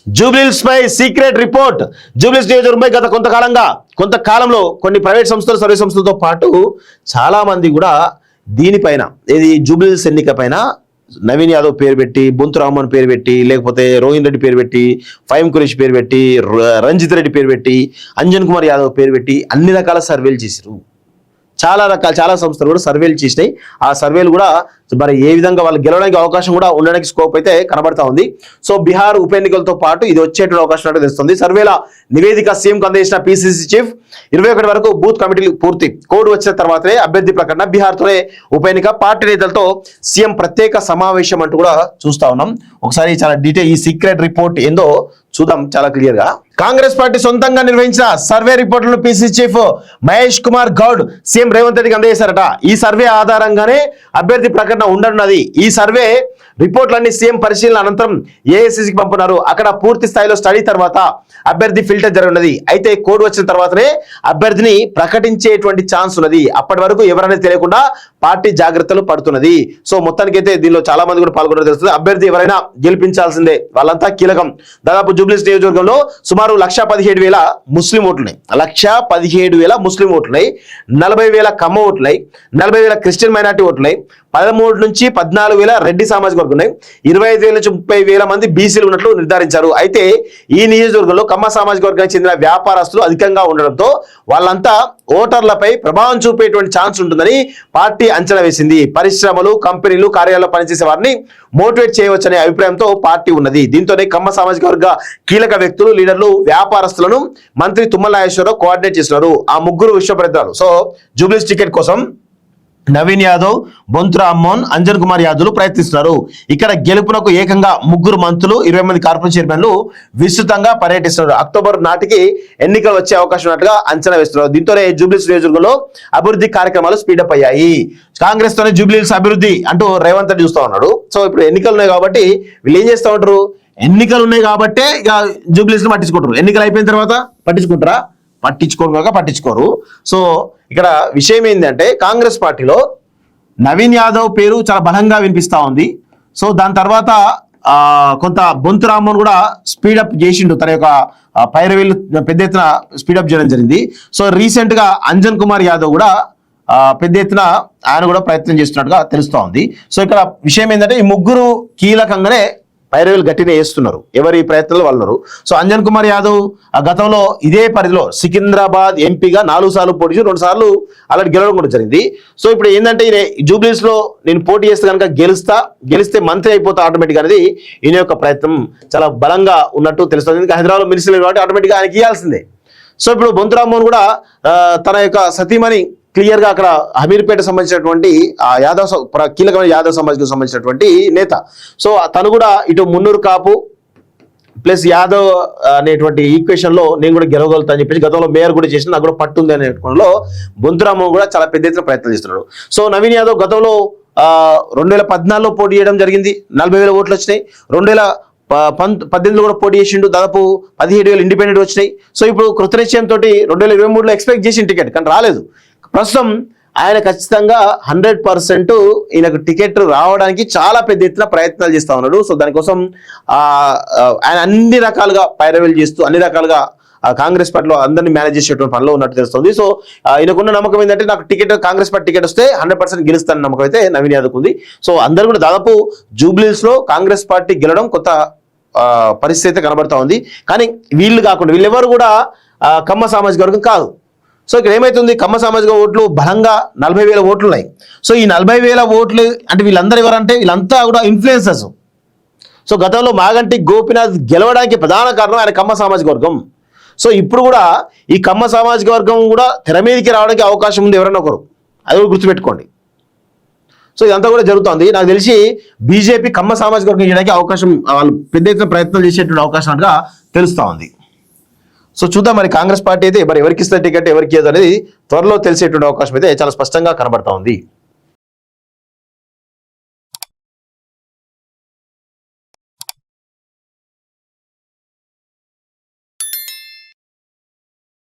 జూబ్లీహిల్స్ పై secret report. Jubilee Hills నియోజకవర్గంపై గత కొంతకాలంలో కొన్ని private సంస్థలు సర్వీస్ సంస్థలతో పాటు చాలా మంది కూడా దీనిపైన ఇది జూబ్లీహిల్స్ ఎన్నిక పైన నవీన్ యాదవ్ పేరు పెట్టి, బొంతు రామ్మోహన్ పేరు పెట్టి, లేకపోతే రోహిన్ రెడ్డి పేరు పెట్టి, ఫైమ్ కురేష్ పేరు పెట్టి, రంజిత్ రెడ్డి పేరు పెట్టి, అంజన్ కుమార్ యాదవ్ పేరు పెట్టి అన్ని రకాల సర్వేలు చేశారు. చాలా సంస్థలు కూడా సర్వేలు చేసినాయి. ఆ సర్వేలు కూడా మరి ఏ విధంగా వాళ్ళు గెలవడానికి అవకాశం కూడా ఉండడానికి స్కోప్ అయితే కనబడతా ఉంది. సో బీహార్ ఉప ఎన్నికలతో పాటు ఇది వచ్చేటువంటి అవకాశం అంటే తెలుస్తుంది. సర్వేల నివేదిక సీఎంకు అందజేసిన పిసిసి చీఫ్ 21 వరకు బూత్ కమిటీలు పూర్తి. కోడ్ వచ్చిన తర్వాతనే అభ్యర్థి ప్రకటన. బీహార్తోనే ఉప ఎన్నిక. పార్టీ నేతలతో సీఎం ప్రత్యేక సమావేశం అంటూ కూడా చూస్తా ఉన్నాం. ఒకసారి చాలా డీటెయిల్ ఈ సీక్రెట్ రిపోర్ట్ ఏందో చూద్దాం చాలా క్లియర్ గా. కాంగ్రెస్ పార్టీ సొంతంగా నిర్వహించిన సర్వే రిపోర్టులను PCC chief Mahesh Kumar Goud CM Revanth రెడ్డికి అందజేశారట. ఈ సర్వే ఆధారంగానే అభ్యర్థి ప్రకటన ఉండనున్నది. ఈ సర్వే రిపోర్ట్లన్నీ సీఎం పరిశీలన అనంతరం ఏఐసిసికి పంపున్నారు. అక్కడ పూర్తి స్థాయిలో స్టడీ తర్వాత అభ్యర్థి ఫిల్టర్ జరగనున్నది. అయితే కోడ్ వచ్చిన తర్వాతనే అభ్యర్థిని ప్రకటించేటువంటి ఛాన్స్ ఉన్నది. అప్పటి వరకు ఎవరనేది తెలియకుండా పార్టీ జాగ్రత్తలు పడుతున్నది. సో మొత్తానికి అయితే దీనిలో చాలా మంది కూడా పాల్గొనడం తెలుస్తుంది. అభ్యర్థి ఎవరైనా గెలిపించాల్సిందే, వాళ్ళంతా కీలకం. దాదాపు జూబ్లీహిల్స్ నియోజకవర్గంలో సుమారు 1,17,000 ముస్లిం ఓట్లున్నాయి. 1,17,000 ముస్లిం ఓట్లున్నాయి, 40,000 కమ్మ ఓట్లున్నాయి, 40,000 క్రిస్టియన్ మైనార్టీ ఓట్లున్నాయి, 13 నుంచి 14,000 రెడ్డి సామాజిక వర్గం ఉన్నాయి, 25,000 నుంచి 30,000 మంది బీసీలు ఉన్నట్లు నిర్ధారించారు. అయితే ఈ నియోజకవర్గంలో కమ్మ సామాజిక వర్గానికి చెందిన వ్యాపారస్తులు అధికంగా ఉండడంతో వాళ్ళంతా ఓటర్లపై ప్రభావం చూపేటువంటి ఛాన్స్ ఉంటుందని పార్టీ అంచనా వేసింది. పరిశ్రమలు, కంపెనీలు, కార్యాలయాల్లో పనిచేసే వారిని మోటివేట్ చేయవచ్చనే అభిప్రాయంతో పార్టీ ఉన్నది. దీంతోనే కమ్మ సామాజిక వర్గ కీలక వ్యక్తులు, లీడర్లు, వ్యాపారస్తులను మంత్రి తుమ్మల నాగేశ్వరరావు కోఆర్డినేట్ చేస్తున్నారు. ఆ ముగ్గురు విశ్వప్రతినిధులు. సో జూబ్లీహిల్స్ టికెట్ కోసం నవీన్ యాదవ్, బొంతు రామ్మోహన్, అంజన్ కుమార్ యాదవ్ ప్రయత్నిస్తున్నారు. ఇక్కడ గెలుపునకు ఏకంగా 3 మంత్రులు, 20 మంది కార్పొరేషన్ చైర్మన్లు విస్తృతంగా పర్యటిస్తున్నారు. అక్టోబర్ నాటికి ఎన్నికలు వచ్చే అవకాశం ఉన్నట్టుగా అంచనా వేస్తున్నారు. దీంతోనే జూబ్లీహిల్స్ నియోజకవర్గంలో అభివృద్ధి కార్యక్రమాలు స్పీడప్ అయ్యాయి. కాంగ్రెస్ తోనే జూబ్లీహిల్స్ అభివృద్ధి అంటూ రేవంత్ రెడ్డి చూస్తా ఉన్నాడు. సో ఇప్పుడు ఎన్నికలు ఉన్నాయి కాబట్టి వీళ్ళు ఏం చేస్తూ ఉంటారు, ఎన్నికలు ఉన్నాయి కాబట్టే ఇక జూబ్లీహిల్స్ పట్టించుకుంటారు. ఎన్నికలు అయిపోయిన తర్వాత పట్టించుకుంటారా? పట్టించుకోరు. సో ఇక్కడ విషయం ఏంటంటే కాంగ్రెస్ పార్టీలో నవీన్ యాదవ్ పేరు చాలా బలంగా వినిపిస్తా ఉంది. సో దాని తర్వాత కొంత బొంతు రామ్మోహన్ కూడా స్పీడప్ చేసిండు, తన యొక్క పైరవీలు పెద్ద ఎత్తున స్పీడప్ చేయడం జరిగింది. సో రీసెంట్ గా అంజన్ కుమార్ యాదవ్ కూడా పెద్ద ఎత్తున ఆయన కూడా ప్రయత్నం చేస్తున్నట్టుగా తెలుస్తా ఉంది. సో ఇక్కడ విషయం ఏంటంటే ఈ ముగ్గురు కీలకంగానే పైరవీలు గట్టిగా వేస్తున్నారు, ఎవరి ప్రయత్నాలు వాళ్ళు. సో అంజన్ కుమార్ యాదవ్ గతంలో ఇదే పరిధిలో సికింద్రాబాద్ ఎంపీగా 4 సార్లు పోటీ చేసి 2 సార్లు అలాంటి గెలవడం కూడా జరిగింది. సో ఇప్పుడు ఏంటంటే జూబ్లీహిల్స్ లో నేను పోటీ చేస్తే కనుక గెలిస్తే మంత్రి అయిపోతా ఆటోమేటిక్ అనేది ఈయన యొక్క ప్రయత్నం చాలా బలంగా ఉన్నట్టు తెలుస్తుంది. ఇంకా హైదరాబాద్ మినిస్టర్ కాబట్టి ఆటోమేటిక్గా ఆయనకి ఇవ్వాల్సిందే. సో ఇప్పుడు బొంతు రామ్మోహన్ కూడా తన యొక్క సతీమణి క్లియర్ గా అక్కడ హమీర్పేట సంబంధించినటువంటి కీలకమైన యాదవ్ సమాజ్కి సంబంధించినటువంటి నేత. సో తను కూడా ఇటు మున్నూరు కాపు ప్లస్ యాదవ్ అనేటువంటి ఈక్వేషన్ లో నేను కూడా గెలవగలుగుతా అని చెప్పేసి గతంలో మేయర్ కూడా చేసిన నాకు కూడా పట్టుంది అనే కోణంలో బొంతు రామ్మోహన్ కూడా చాలా పెద్ద ఎత్తున ప్రయత్నం చేస్తున్నాడు. సో నవీన్ యాదవ్ గతంలో 2014లో పోటీ చేయడం జరిగింది, 40,000 ఓట్లు వచ్చినాయి. 2018లో కూడా పోటీ చేసిండు, దాదాపు 17,000 ఇండిపెండెంట్ వచ్చినాయి. సో ఇప్పుడు కృత నిశ్చయంతో 2023లో ఎక్స్పెక్ట్ చేసిన టికెట్ కానీ రాలేదు. ప్రస్తుతం ఆయన ఖచ్చితంగా 100% ఈయనకు టికెట్ రావడానికి చాలా పెద్ద ఎత్తున ప్రయత్నాలు చేస్తా ఉన్నాడు. సో దానికోసం ఆయన అన్ని రకాలుగా పైరవీలు చేస్తూ అన్ని రకాలుగా కాంగ్రెస్ పార్టీలో అందరినీ మేనేజ్ చేసేటువంటి పనిలో ఉన్నట్టు తెలుస్తుంది. సో ఈయనకున్న నమ్మకం ఏంటంటే నాకు కాంగ్రెస్ పార్టీ టికెట్ వస్తే 100% గెలుస్తానని నమ్మకం అయితే నవీన్ యాదవ్కు ఉంది. సో అందరూ కూడా దాదాపు జూబ్లీహిల్స్ లో కాంగ్రెస్ పార్టీ గెలవడం కొత్త పరిస్థితి అయితే కనబడతా ఉంది. కానీ వీళ్ళు కాకుండా వీళ్ళెవరు కూడా కమ్మ సామాజిక వర్గం కాదు. సో ఇక్కడ ఏమైతుంది, కమ్మ సామాజిక ఓట్లు బలంగా 40,000 ఓట్లు ఉన్నాయి. సో ఈ 40,000 ఓట్లు అంటే వీళ్ళందరూ ఎవరంటే వీళ్ళంతా కూడా ఇన్ఫ్లుయెన్సర్స్. సో గతంలో మాగంటి గోపీనాథ్ గెలవడానికి ప్రధాన కారణం ఆయన కమ్మ సామాజిక వర్గం. సో ఇప్పుడు కూడా ఈ కమ్మ సామాజిక వర్గం కూడా తెర మీదకి రావడానికి అవకాశం ఉంది ఎవరన్నా ఒకరు, అది కూడా గుర్తుపెట్టుకోండి. సో ఇదంతా కూడా జరుగుతుంది. నాకు తెలిసి బీజేపీ కమ్మ సామాజిక వర్గం చేయడానికి అవకాశం వాళ్ళు పెద్ద ఎత్తున ప్రయత్నాలు చేసేటువంటి అవకాశం అంటగా తెలుస్తూ ఉంది. సో చూద్దాం మరి కాంగ్రెస్ పార్టీ అయితే మరి ఎవరికి ఇస్తే టికెట్ ఎవరికి అనేది త్వరలో తెలిసేటువంటి అవకాశం అయితే చాలా స్పష్టంగా కనబడతా ఉంది.